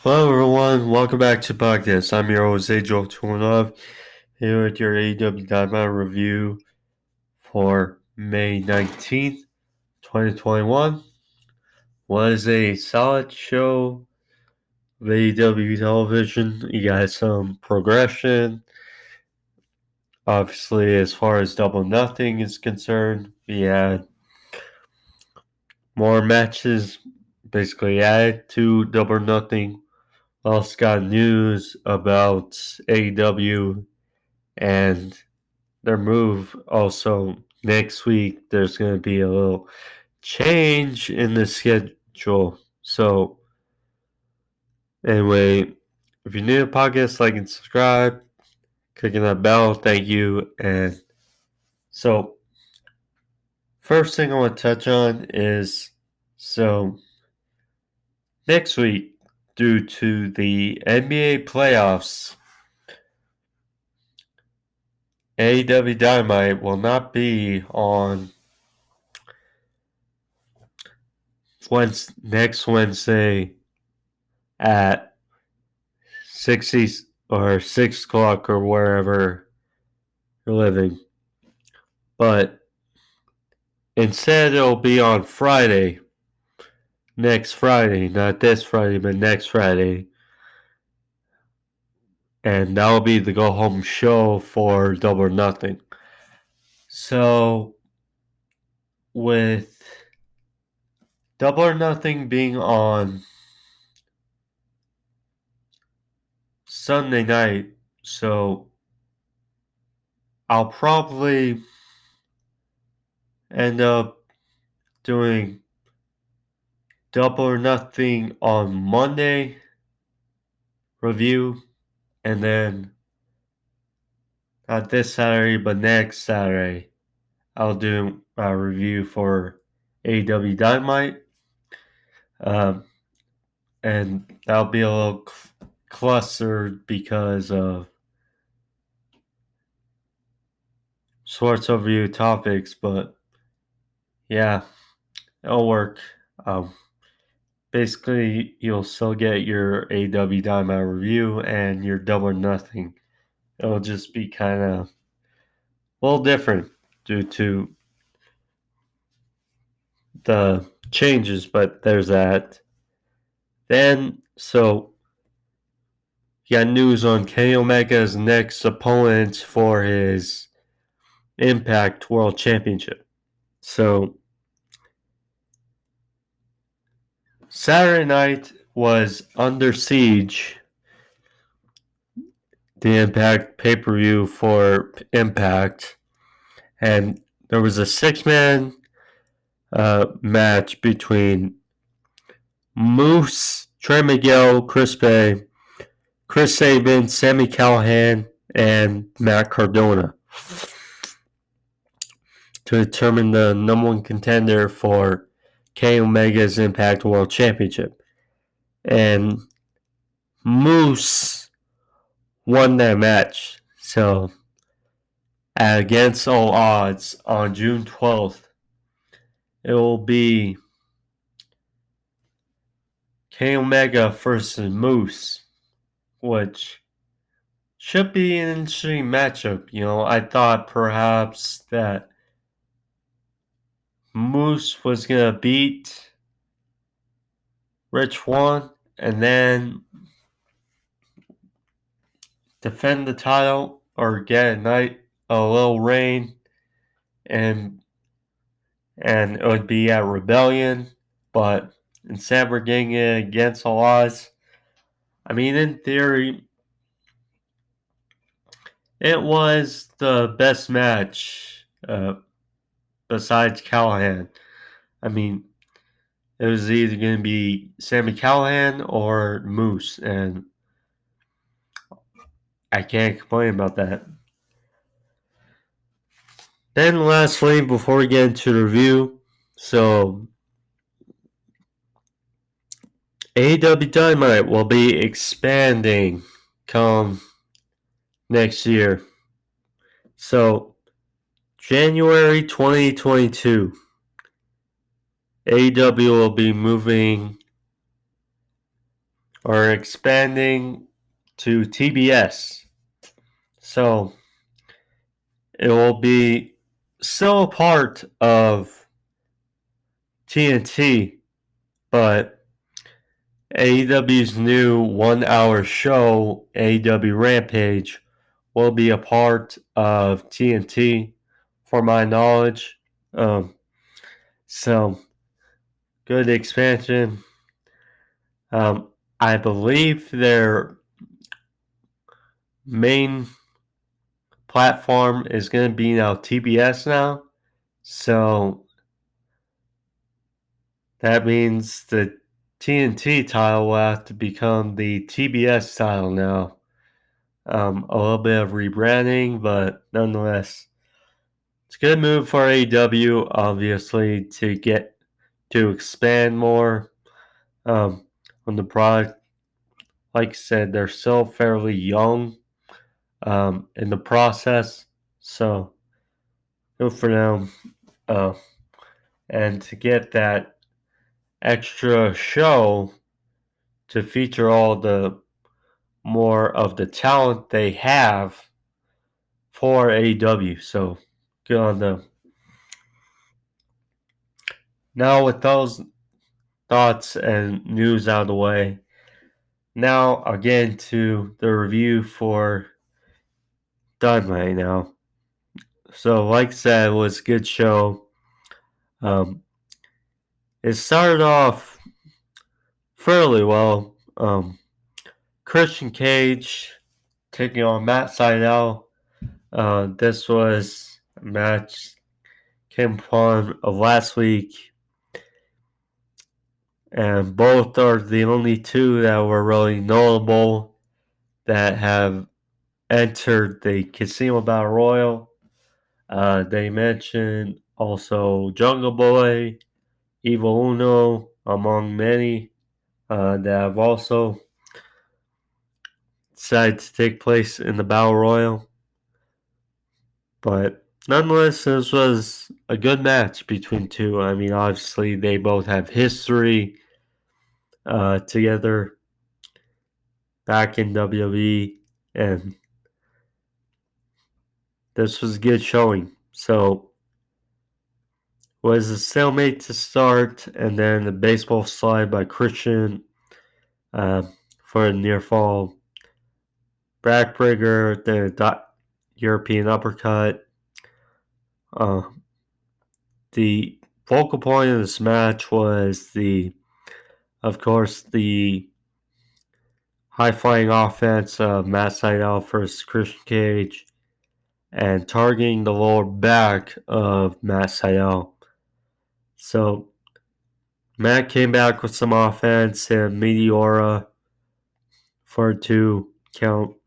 Hello everyone, welcome back to the podcast. I'm your host, Joel Love, here with your AEW Dynamite review for May 19th, 2021. Was a solid show of AEW television. You got some progression. Obviously, as far as Double Nothing is concerned, we had more matches basically added to Double Nothing. Also got news about AEW and their move. Also, next week there's going to be a little change in the schedule. So, anyway, if you're new to the podcast, like and subscribe, clicking that bell, thank you. And so, first thing I want to touch on is next week, due to the NBA playoffs, AEW Dynamite will not be on next Wednesday at 60 or 6 o'clock or wherever you're living. But instead, it'll be on Friday, next Friday, not this Friday, but next Friday. And that'll be the go home show for Double or Nothing. So, with Double or Nothing being on Sunday night, so I'll probably end up doing Double or Nothing on Monday review, and then not this Saturday, but next Saturday, I'll do a review for AEW Dynamite. And that'll be a little clustered because of sports overview topics, but yeah, it'll work. Basically, you'll still get your AEW Dynamite review and your Double or Nothing. It'll just be kind of a little different due to the changes, but there's that. Then, so you got news on Kenny Omega's next opponent for his Impact World Championship. So, Saturday night was Under Siege, the Impact pay per view for Impact, and there was a 6-man match between Moose, Trey Miguel, Chris Bay, Chris Sabin, Sami Callihan, and Matt Cardona to determine the number one contender for Kenny Omega's Impact World Championship. And Moose won that match. So, against all odds, on June 12th, it will be Kenny Omega versus Moose, which should be an interesting matchup. You know, I thought perhaps that Moose was going to beat Rich Swann and then defend the title or get a little reign, and it would be at Rebellion, but instead we're getting it against all odds. I mean, in theory, it was the best match besides Callahan. I mean, it was either going to be Sami Callihan or Moose, and I can't complain about that. Then lastly, before we get into the review, so AEW Dynamite will be expanding come next year. So January 2022, AEW will be moving are expanding to TBS. So it will be still a part of TNT, but AEW's new 1 hour show, AEW Rampage, will be a part of TNT, for my knowledge. So, good expansion. I believe their main platform is going to be now TBS now. So, that means the TNT title will have to become the TBS title now. A little bit of rebranding, but nonetheless, it's a good move for AEW, obviously, to get to expand more on the product. Like I said, they're still fairly young in the process, so good for them. And to get that extra show to feature all the more of the talent they have for AEW, so good on them. Now, with those thoughts and news out of the way, now again to the review for Dynamite now. So, like I said, it was a good show. It started off fairly well. Christian Cage taking on Matt Sydal. This was a match came upon of last week, and both are the only two that were really notable that have entered the Casino Battle Royal. They mentioned also Jungle Boy, Evil Uno, among many that have also decided to take place in the Battle Royal. But nonetheless, this was a good match between two. I mean, obviously, they both have history together back in WWE, and this was a good showing. So, was a stalemate to start, and then the baseball slide by Christian for a near fall backbreaker, then a European uppercut. The focal point of this match was of course, the high flying offense of Matt Sydal versus Christian Cage and targeting the lower back of Matt Sydal. So Matt came back with some offense and Meteora for a 2 count.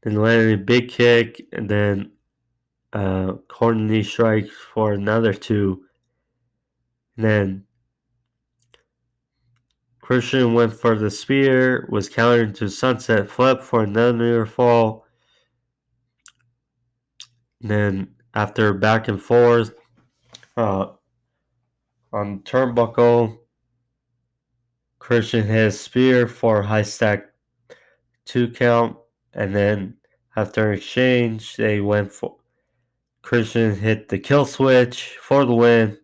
Then landed a big kick and then corner knee strike for another 2. And then Christian went for the spear, was countered into sunset flip for another near fall. And then after back and forth on turnbuckle, Christian hit a spear for a high stack 2 count. And then after exchange, they went for Christian hit the kill switch for the win.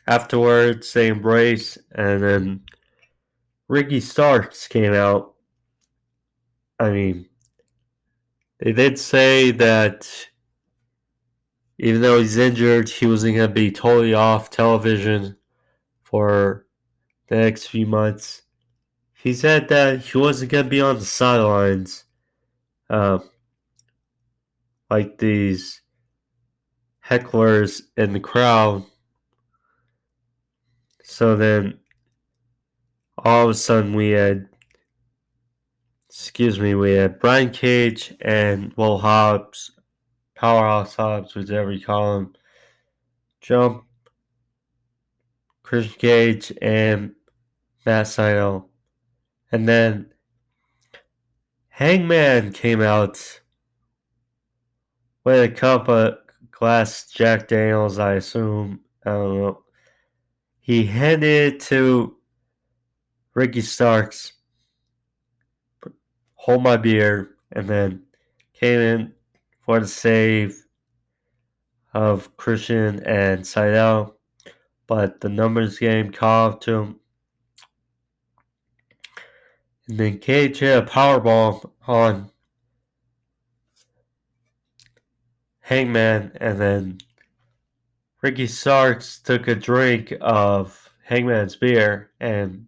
Afterwards, they embraced, and then Ricky Starks came out. I mean, they did say that even though he's injured, he wasn't going to be totally off television for the next few months. He said that he wasn't going to be on the sidelines like these hecklers in the crowd. So then all of a sudden we had Brian Cage and Will Hobbs, Powerhouse Hobbs, whichever you call him, jump Christian Cage and Matt Sydal. And then Hangman came out with a cup of glass Jack Daniels, I assume. I don't know. he handed it to Ricky Starks, hold my beer, and then came in for the save of Christian and Sydal, but the numbers game caught to him. And then Cage hit a powerbomb on Hangman, and then Ricky Starks took a drink of Hangman's beer, and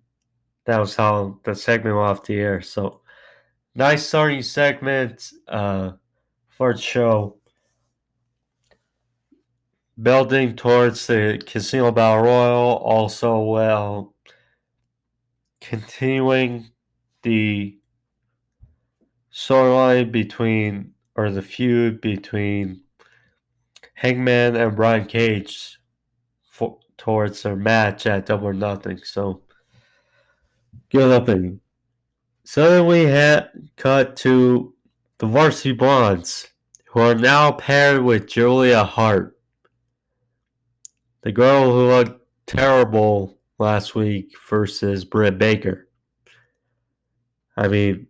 that was how the segment went off the air. So, nice starting segment for the show. Building towards the Casino Battle Royal, also continuing the storyline between, or the feud between Hangman and Brian Cage towards their match at Double or Nothing. So, good opening. So then we had cut to the Varsity Blondes, who are now paired with Julia Hart, the girl who looked terrible last week versus Britt Baker. I mean,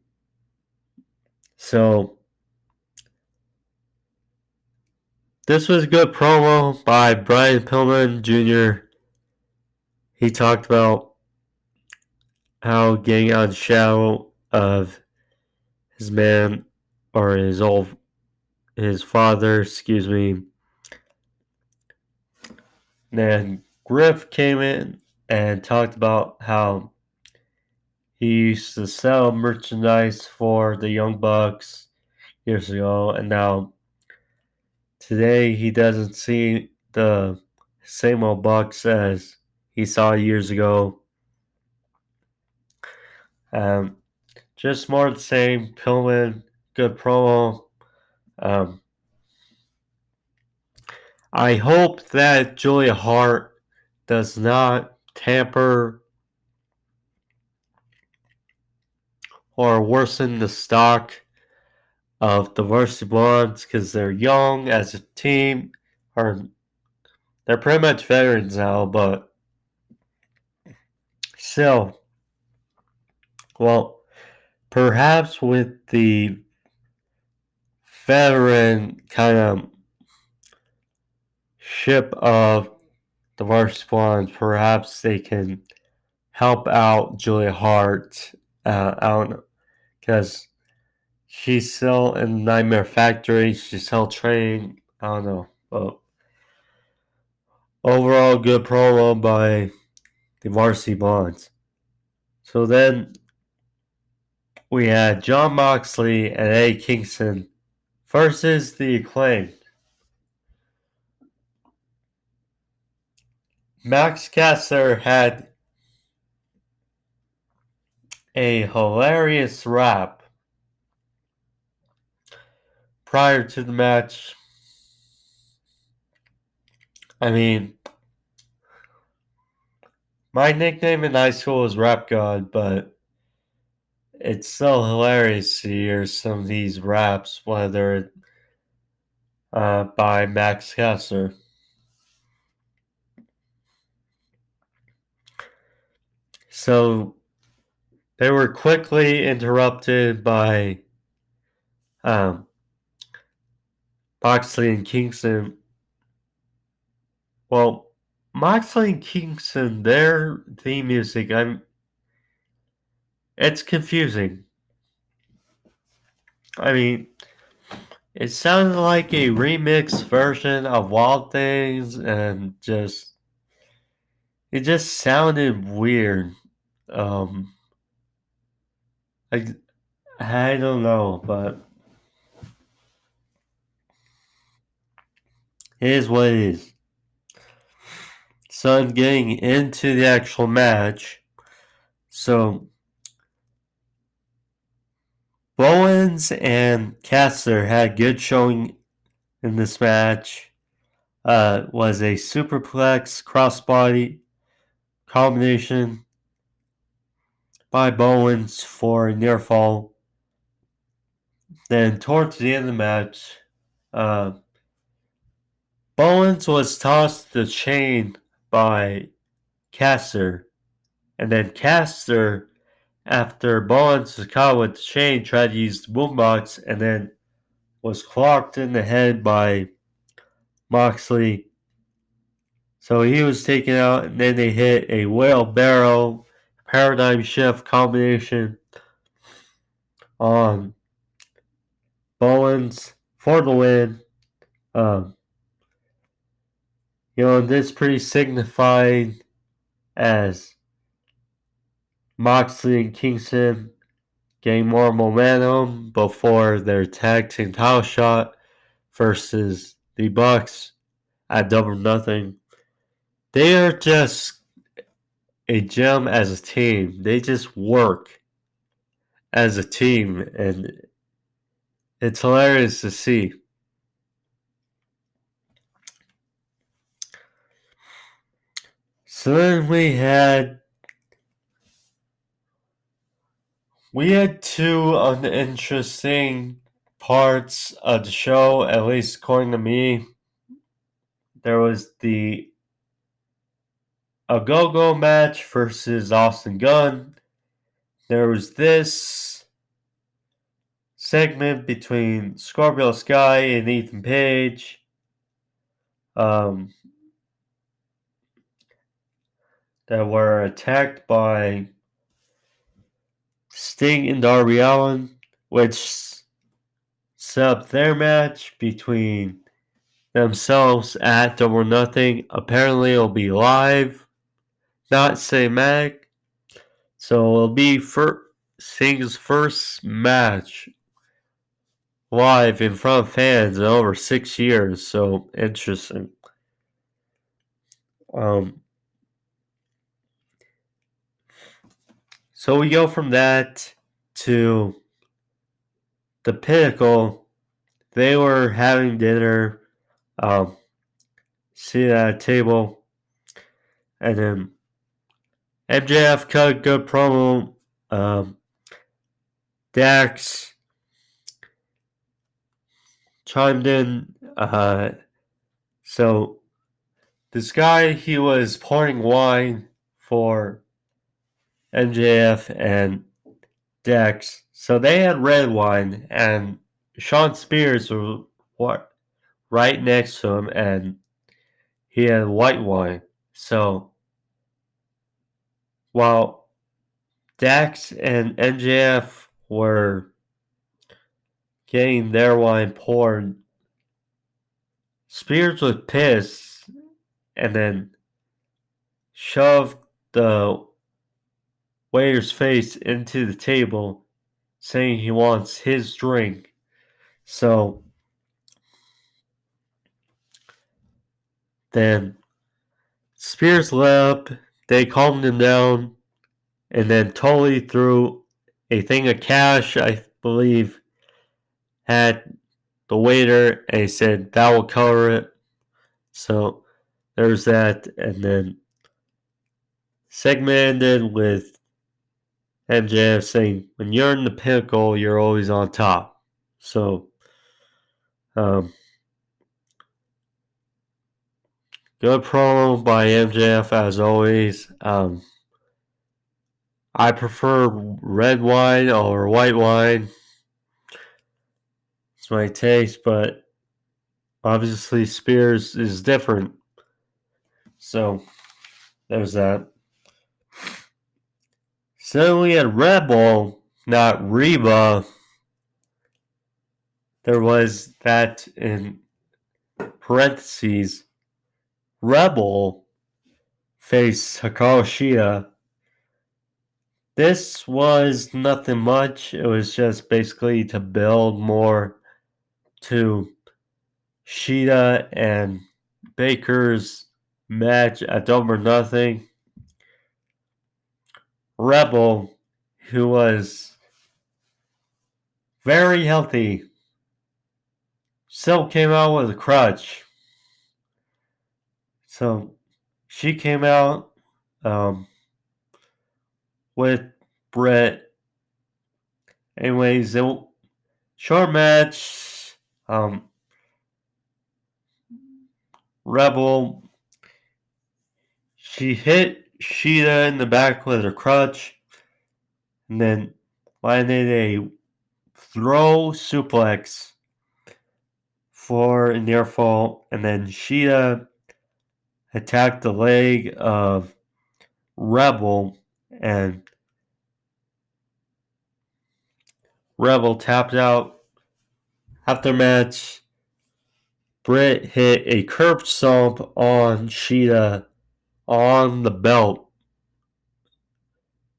so this was a good promo by Brian Pillman Jr. He talked about how getting out of the shadow of his man, or his father, excuse me. Then Griff came in and talked about how he used to sell merchandise for the Young Bucks years ago, and now today he doesn't see the same old Bucks as he saw years ago. Just more of the same. Pillman, good promo. I hope that Julia Hart does not tamper or worsen the stock of the Varsity Blondes, because they're young as a team, or they're pretty much veterans now, but still, well, perhaps with the veteran kind of ship of the Varsity Blondes, perhaps they can help out Julia Hart. I don't know, because she's still in the Nightmare Factory. She's still training. I don't know, but overall, good promo by the Varsity Blondes. So then we had Jon Moxley and Eddie Kingston versus the Acclaimed. Max Caster had a hilarious rap prior to the match. I mean, my nickname in high school was Rap God, but it's so hilarious to hear some of these raps, whether by Max Caster. So they were quickly interrupted by Moxley and Kingston. Well, Moxley and Kingston, their theme music, it's confusing. I mean, it sounded like a remix version of Wild Things, and it just sounded weird. Um, I don't know, but it is what it is. So I'm getting into the actual match. So Bowens and Caster had good showing in this match. Was a superplex crossbody combination by Bowens for a near fall. Then towards the end of the match, Bowens was tossed the chain by Caster. And then Caster, after Bowens was caught with the chain, tried to use the boombox and then was clocked in the head by Moxley. So he was taken out, and then they hit a wheelbarrow paradigm shift combination on Bowens for the win. This pretty signified as Moxley and Kingston gain more momentum before their tag team title shot versus the Bucks at Double Nothing. They are just a gem as a team. They just work as a team, and it's hilarious to see. So then we had two uninteresting parts of the show, at least according to me. There was the A Go-Go match versus Austin Gunn. There was this segment between Scorpio Sky and Ethan Page. That were attacked by Sting and Darby Allin, which set up their match between themselves at Double or Nothing. Apparently, it'll be live, not cinematic. So it'll be Sting's first match live in front of fans in over 6 years. So interesting. So we go from that to the Pinnacle. They were having dinner, seated at a table, and then MJF cut a good promo. Dax chimed in. So this guy, he was pouring wine for MJF and Dax. So they had red wine, and Shawn Spears was right next to him, and he had white wine. So while Dax and MJF were getting their wine poured, Spears was pissed and then shoved the waiter's face into the table, saying he wants his drink. So then Spears let up, they calmed him down, and then Tully threw a thing of cash, I believe, at the waiter, and he said that will cover it. So there's that, and then segment ended with MJF saying, "When you're in the Pinnacle, you're always on top." So, good promo by MJF as always. I prefer red wine or white wine. It's my taste, but obviously Spears is different. So, there's that. So we had Rebel, not Reba. There was that in parentheses. Rebel faced Hikaru Shida. This was nothing much. It was just basically to build more to Shida and Baker's match at Double or Nothing. Rebel, who was very healthy, still came out with a crutch. So she came out with Brett. Anyways, short match. Rebel, she hit Shida in the back with her crutch, and then landed a throw suplex for a near fall, and then Shida attacked the leg of Rebel, and Rebel tapped out. After match, Britt hit a curb stomp on Shida on the belt,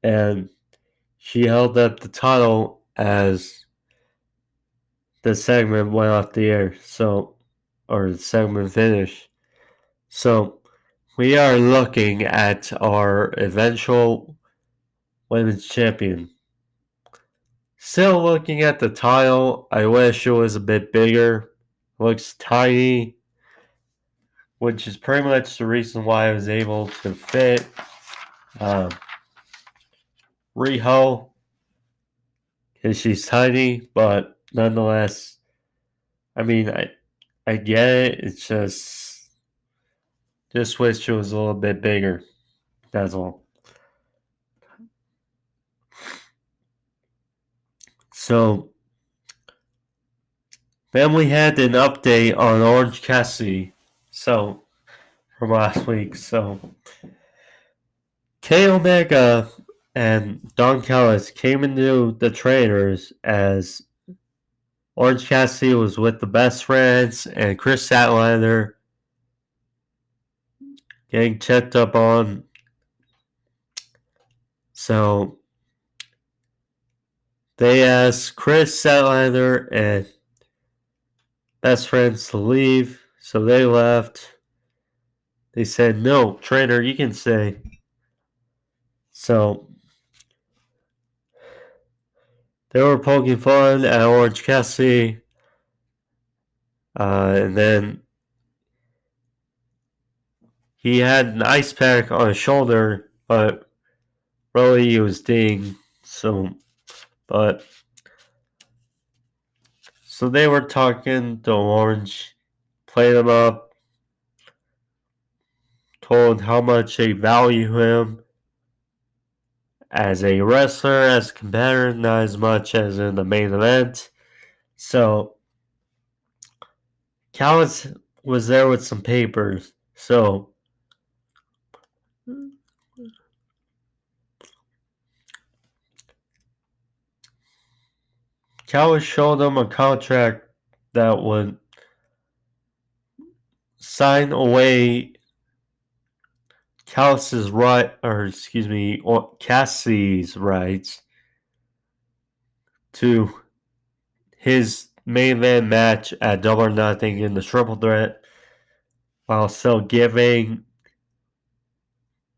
and she held up the title as the segment went off the air. Or the segment finished. So we are looking at our eventual women's champion. Still looking at the title. I wish it was a bit bigger. Looks tiny, which is pretty much the reason why I was able to fit Riho, because she's tiny, but nonetheless, I mean, I get it. It's just wish it was a little bit bigger. That's all. So then we had an update on Orange Cassidy. So from last week. So K Omega and Don Callis came into the trainers as Orange Cassidy was with the Best Friends and Chris Statlander getting checked up on. So they asked Chris Statlander and Best Friends to leave, so they left. They said, "No, trainer, you can stay." So they were poking fun at Orange Cassidy, and then he had an ice pack on his shoulder, but really he was dinged. So they were talking to Orange, played him up, told how much they value him as a wrestler, as a competitor, not as much as in the main event. So Callis was there with some papers. So Callis showed him a contract that would sign away Cassidy's rights to his main event match at Double or Nothing in the Triple Threat, while still giving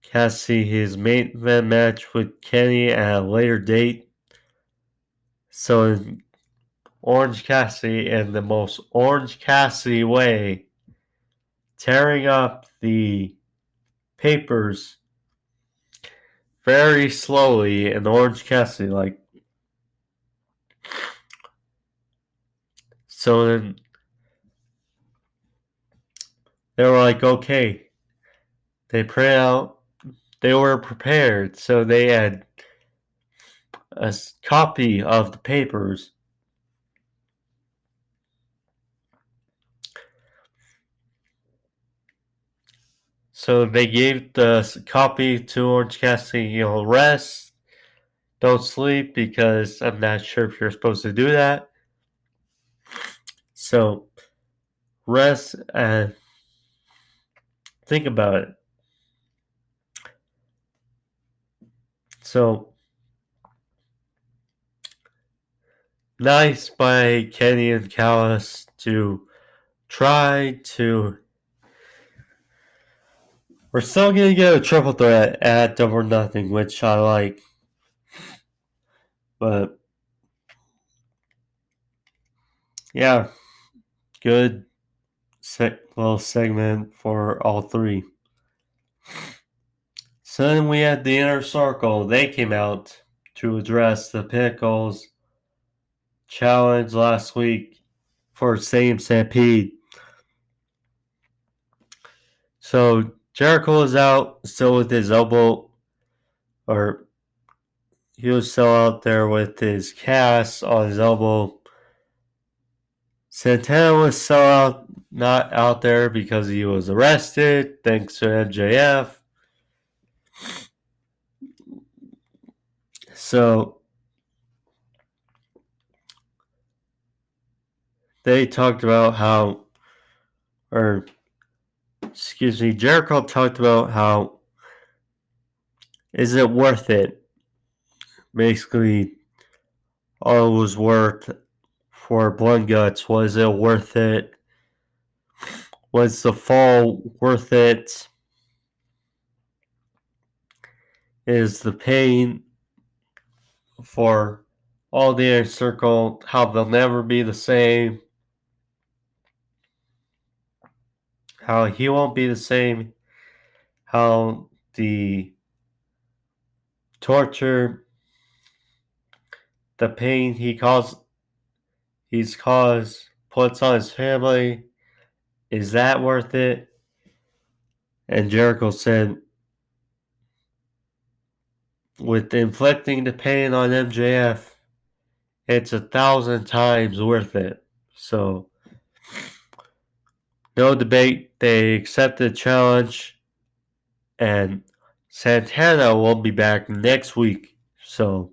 Cassidy his main event match with Kenny at a later date. So Orange Cassidy, in the most Orange Cassidy way, tearing up the papers very slowly in Orange Cassidy, like. So then they were like, okay. They printed out, they were prepared, so they had a copy of the papers. So they gave the copy to Orange Cassidy, rest, don't sleep, because I'm not sure if you're supposed to do that. So rest and think about it. So nice by Kenny and Callis to try to. We're still going to get a triple threat at Double or Nothing, which I like. But yeah, good little segment for all three. So then we had the Inner Circle. They came out to address the Pinnacle's challenge last week for Stadium Stampede. So Jericho was out still with his elbow, or he was still out there with his cast on his elbow. Santana was still out, not out there because he was arrested thanks to MJF. So they talked about how, or excuse me, Jericho talked about how is it worth it? Basically, all it was worth for Blood Guts. Was it worth it? Was the fall worth it? Is the pain for all the inner circle how they'll never be the same? How he won't be the same? How the torture, the pain he's caused, puts on his family, is that worth it? And Jericho said, with inflicting the pain on MJF, it's 1,000 times worth it. So, no debate. They accepted the challenge, and Santana will be back next week. So,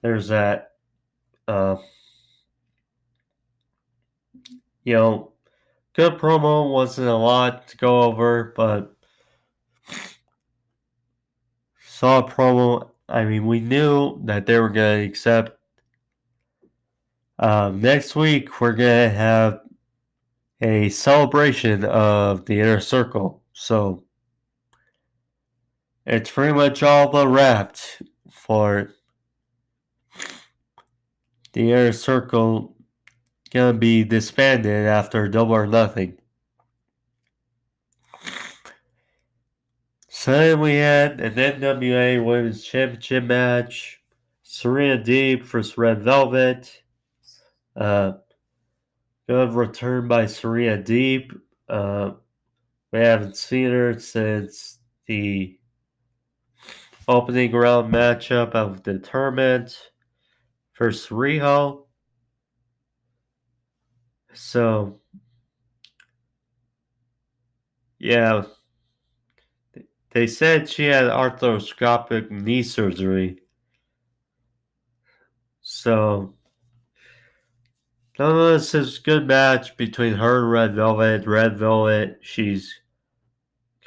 there's that. Uh, good promo, wasn't a lot to go over, but solid promo. I mean, we knew that they were going to accept. Next week, we're going to have a celebration of the inner circle. So, it's pretty much all but wrapped for the inner circle. Going to be disbanded after Double or Nothing. So then we had an NWA Women's Championship match. Serena Deeb versus Red Velvet. Good return by Serena Deeb. We haven't seen her since the opening round matchup of the tournament versus Riho. So, yeah, they said she had arthroscopic knee surgery. So, nonetheless, it's a good match between her and Red Velvet. Red Velvet, she's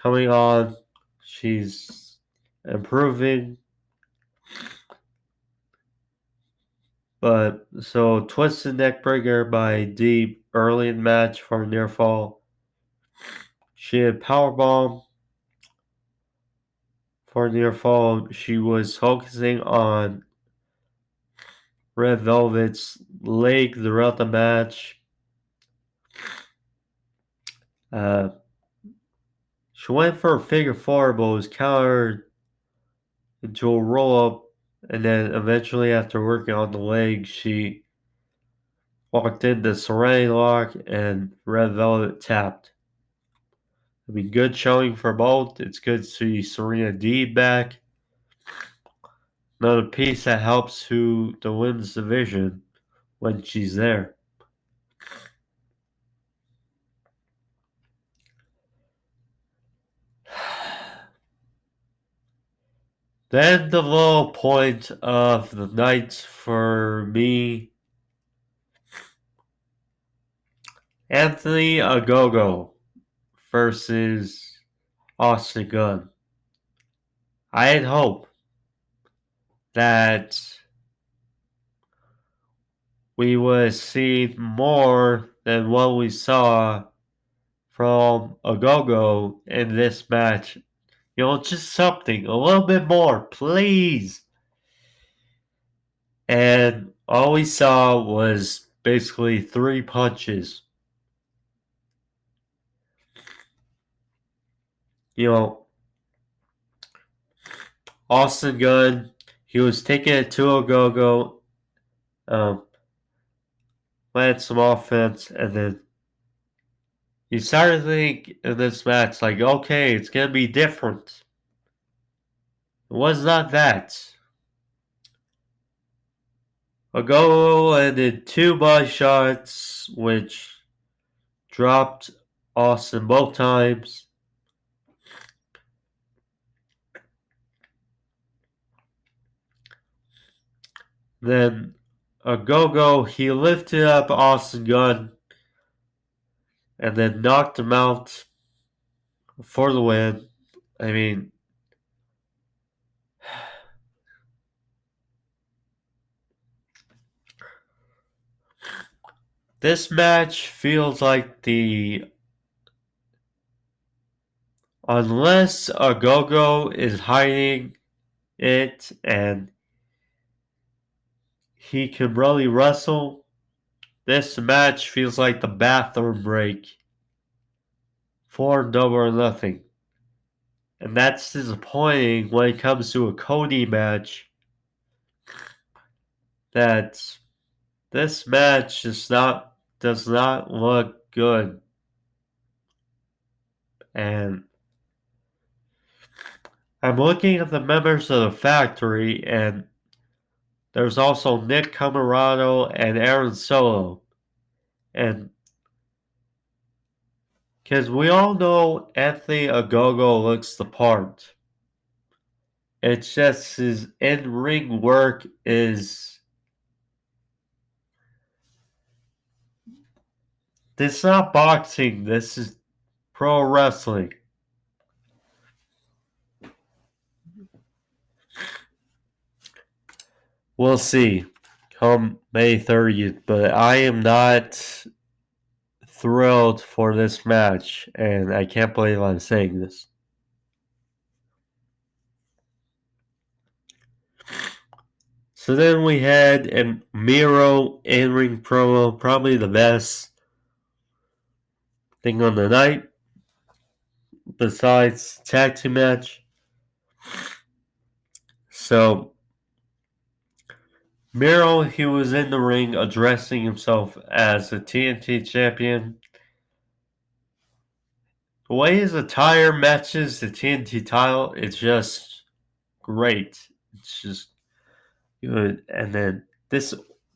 coming on. She's improving. But, so, twisted neckbreaker by Deep early in the match for a near fall. She had powerbomb for near fall. She was focusing on Red Velvet's leg throughout the match. She went for a figure four, but was countered into a roll up, and then eventually, after working on the leg, she walked into Serenity Lock and Red Velvet tapped. I mean, good showing for both. It's good to see Serena Deeb back. Another piece that helps to the women's division when she's there. Then the low point of the night for me, Anthony Ogogo versus Austin Gunn. I had hope that we would see more than what we saw from Ogogo in this match. Just something, a little bit more, please. And all we saw was basically 3 punches. Austin Gunn, he was taking it to Ogogo, landed some offense, and then You started to think in this match, like, okay, it's going to be different. It was not that. Ogogo ended 2 body shots, which dropped Austin both times. Then Ogogo, he lifted up Austin Gunn and then knocked him out for the win. I mean, this match feels like unless Ogogo is hiding it and he can really wrestle, this match feels like the bathroom break for Double or Nothing. And that's disappointing when it comes to a Cody match. That this match does not look good. And I'm looking at the members of the factory, and there's also Nick Camarado and Aaron Solo. And because we all know Anthony Ogogo looks the part. It's just his in-ring work is... This is not boxing. This is pro wrestling. We'll see come May 30th, but I am not thrilled for this match, and I can't believe I'm saying this. So then we had a Miro in-ring promo, probably the best thing on the night, besides tag team match. So Miro, he was in the ring addressing himself as a TNT champion. The way his attire matches the TNT title, it's just great. It's just good. And then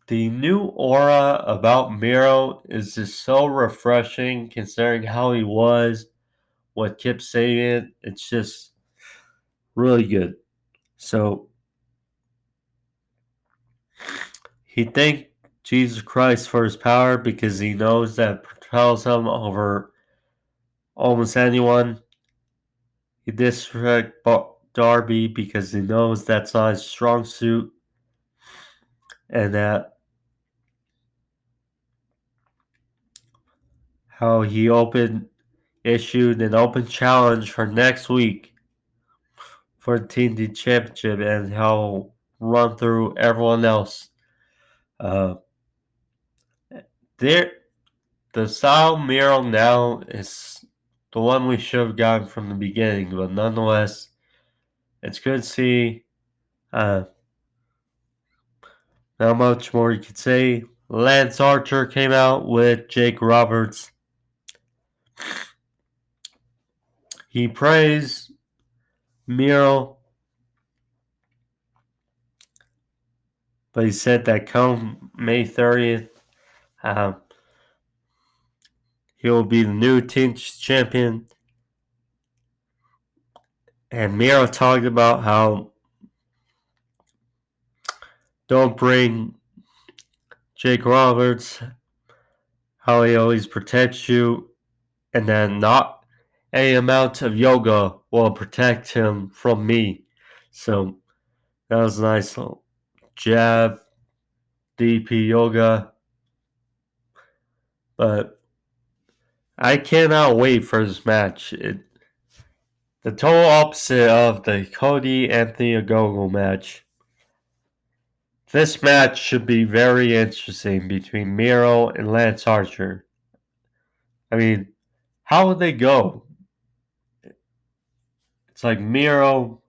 the new aura about Miro is just so refreshing considering how he was, what Kip Sabian. It's just really good. So he thanked Jesus Christ for his power because he knows that propels him over almost anyone. He disrespects Darby because he knows that's not his strong suit, and that how he issued an open challenge for next week for the TNT Championship, and how run through everyone else. Uh, there, the style Miro now is the one we should have gotten from the beginning, but nonetheless, it's good to see. Not much more you could say. Lance Archer came out with Jake Roberts. He praised Miro, but he said that come May 30th, he will be the new team champion. And Miro talked about how don't bring Jake Roberts, how he always protects you, and then not any amount of yoga will protect him from me. So that was a nice little jab, DP yoga. But I cannot wait for this match. The total opposite of the Cody Anthony Ogogo match. This match should be very interesting between Miro and Lance Archer. I mean, how would they go? It's like Miro,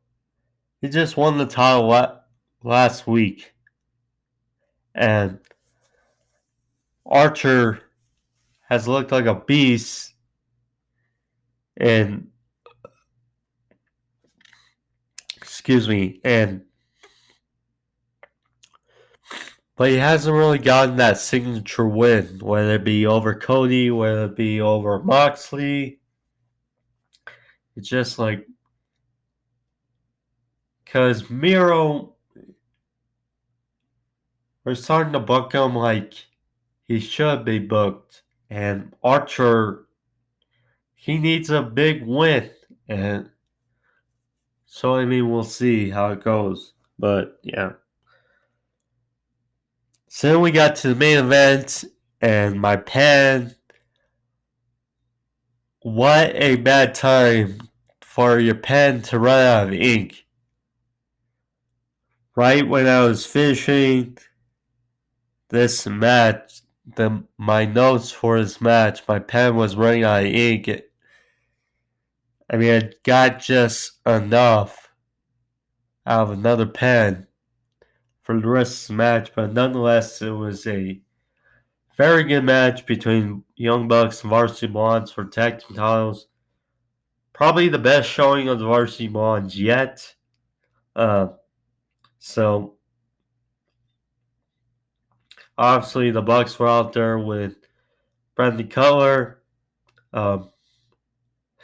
he just won the title last week. And Archer has looked like a beast And but he hasn't really gotten that signature win, whether it be over Cody, whether it be over Moxley. It's just like, because Miro, we're starting to book him like he should be booked. And Archer, he needs a big win. And so, I mean, we'll see how it goes. But, yeah. So then we got to the main event, and my pen. What a bad time for your pen to run out of ink. Right when I was finishing this match, my notes for this match, my pen was running out of ink. I mean, I got just enough out of another pen for the rest of the match, but nonetheless, it was a very good match between Young Bucks and Varsity Blondes for tag team titles. Probably the best showing of the Varsity Blondes yet. So obviously the Bucks were out there with Brandon Cutler.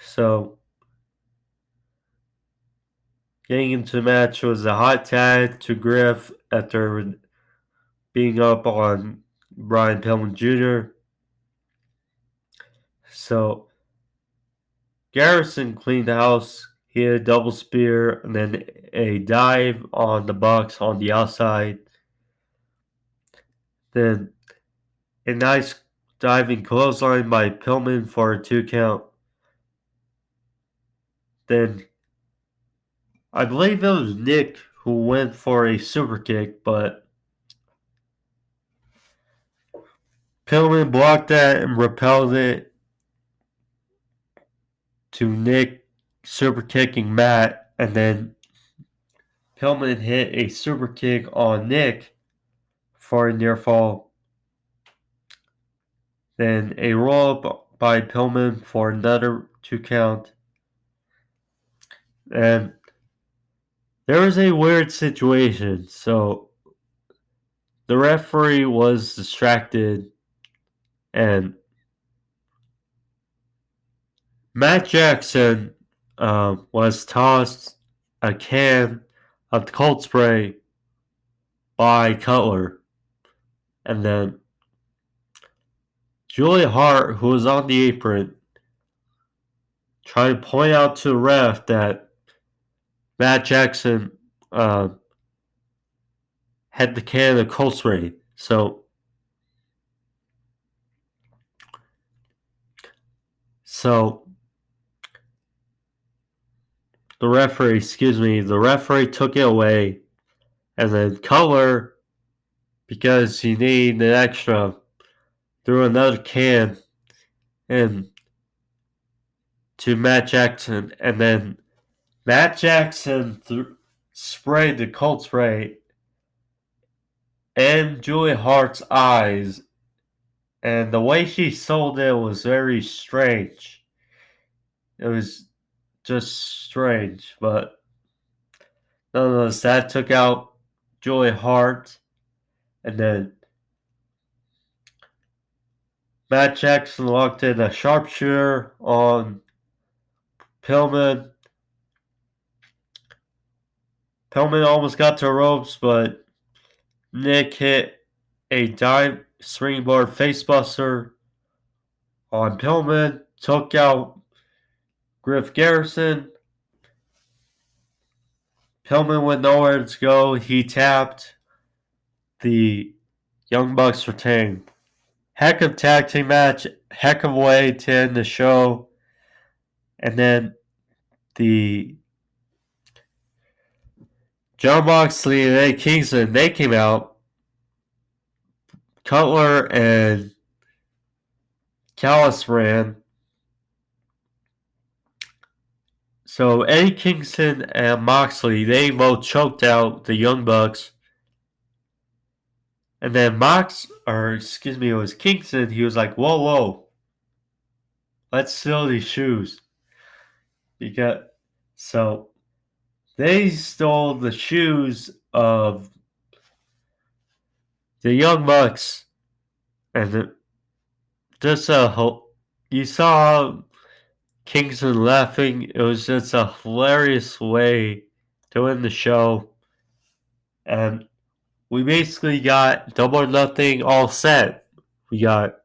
So getting into the match was a hot tag to Griff after being up on Brian Pillman Jr. So Garrison cleaned the house. He had a double spear and then a dive on the Bucks on the outside. Then a nice diving clothesline by Pillman for a 2 count. Then I believe it was Nick who went for a super kick, but Pillman blocked that and repelled it to Nick super kicking Matt, and then Pillman hit a super kick on Nick for a near fall. Then a roll up by Pillman for another 2 count. And there was a weird situation. So the referee was distracted, and Matt Jackson was tossed a can of cold spray by Cutler. And then Julia Hart, who was on the apron, tried to point out to the ref that Matt Jackson had the can of cold spray. So the referee took it away, and then Cutler, because he needed an extra, threw another can in to Matt Jackson, and then Matt Jackson sprayed the cold spray in Julia Hart's eyes, and the way she sold it was very strange. It was just strange, but nonetheless, that took out Julia Hart, and then Matt Jackson locked in a sharpshooter on Pillman. Pillman almost got to the ropes, but Nick hit a dive springboard facebuster on Pillman, took out Griff Garrison. Pillman with nowhere to go. He tapped. The Young Bucks retained. Heck of tag team match. Heck of way to end the show. And then the John Moxley and Eddie Kingston, they came out. Cutler and Callis ran. So Eddie Kingston and Moxley, they both choked out the Young Bucks. And then it was Kingston, he was like, whoa, let's seal these shoes. So they stole the shoes of the Young Bucks, and just you saw Kingston laughing. It was just a hilarious way to win the show, and we basically got Double or Nothing all set. We got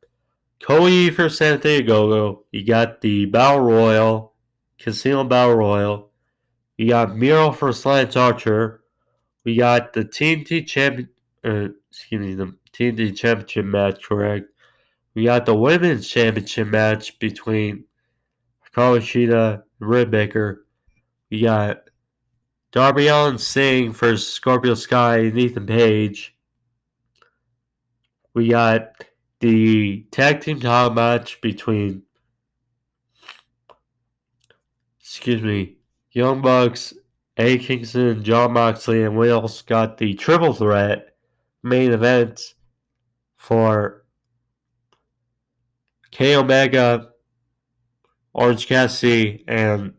Cody for San Diego. You got the Battle Royal, Casino Battle Royal. You got Miro for Lance Archer. We got the the TNT Championship match, correct? We got the Women's Championship match between Hikaru Shida and Britt Baker. We got Darby Allin Singh for Scorpio Sky and Ethan Page. We got the tag team title match between Young Bucks, A. Kingston, John Moxley, and we also got the triple threat main event for K. Omega, Orange Cassidy, and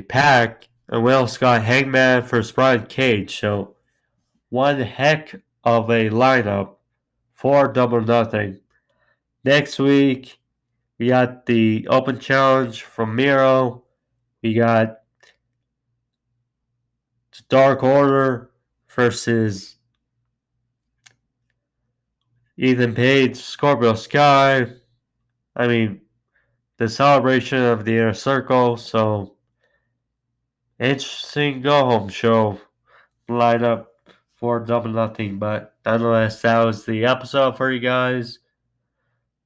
Pac, and we also got Hangman for Brian Cage. So one heck of a lineup for Double or Nothing. Next week, we got the Open Challenge from Miro. We got Dark Order versus Ethan Page, Scorpio Sky. I mean, the celebration of the Inner Circle. So, interesting go home show lineup for Double Nothing. But nonetheless, that was the episode for you guys.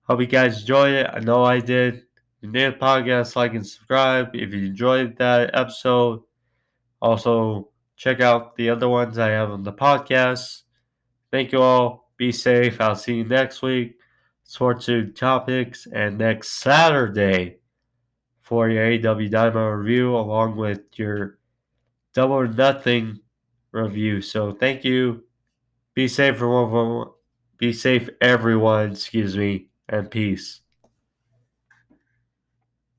Hope you guys enjoyed it. I know I did. If you did the podcast, like and subscribe. If you enjoyed that episode, also check out the other ones I have on the podcast. Thank you all. Be safe. I'll see you next week. Sports topics, and next Saturday for your AEW Dynamite review, along with your Double or Nothing review. So thank you. Be safe, everyone. Be safe, everyone. And peace.